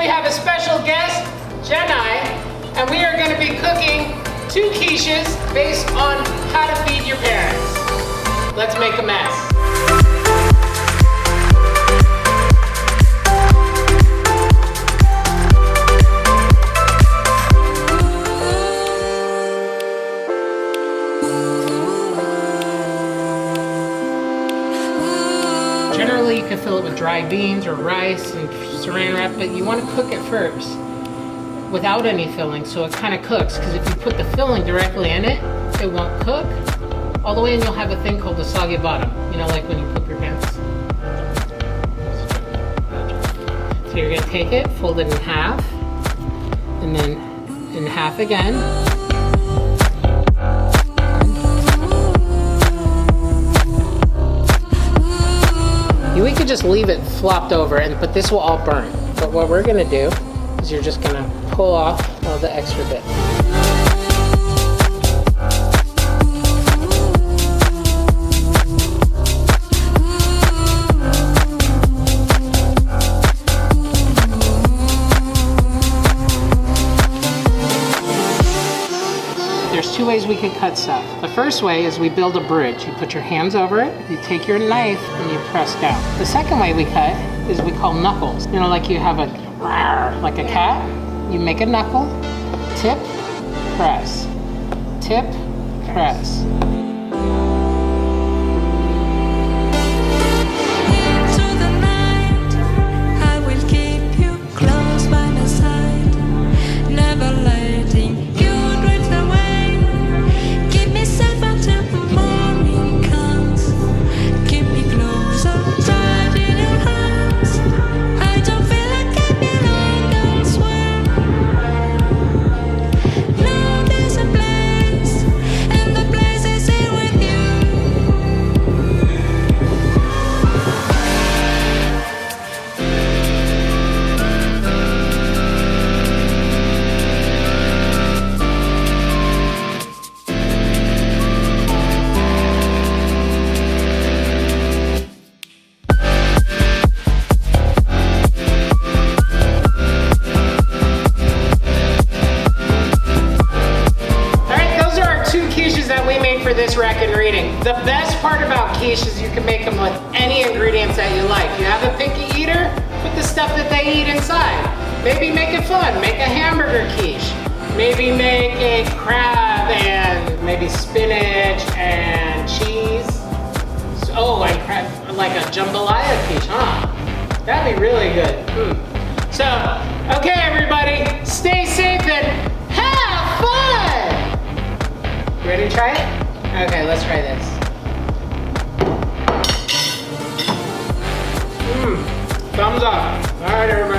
have a special guest, Jenai, and we are going to be cooking 2 quiches based on how to feed your parents. Let's make a mess. Generally, you can fill it with dry beans or rice and saran wrap, but you want to cook it first without any filling, so it kind of cooks, because if you put the filling directly in it, it won't cook all the way, and you'll have a thing called a soggy bottom, you know, like when you poop your pants. So you're going to take it, fold it in half, and then in half again. We could just leave it flopped over, but this will all burn. But what we're gonna do is you're just gonna pull off all the extra bits. There's 2 ways we can cut stuff. The first way is we build a bridge. You put your hands over it, you take your knife, and you press down. The second way we cut is we call knuckles. You know, like you have like a cat. You make a knuckle, tip, press, tip, press. For this rec and reading. The best part about quiche is you can make them with any ingredients that you like. You have a picky eater, put the stuff that they eat inside. Maybe make it fun, make a hamburger quiche. Maybe make a crab and maybe spinach and cheese. Oh, and crab, like a jambalaya quiche, huh? That'd be really good. So, okay everybody, stay safe and have fun! Ready to try it? Okay, let's try this. Thumbs up. All right, everybody.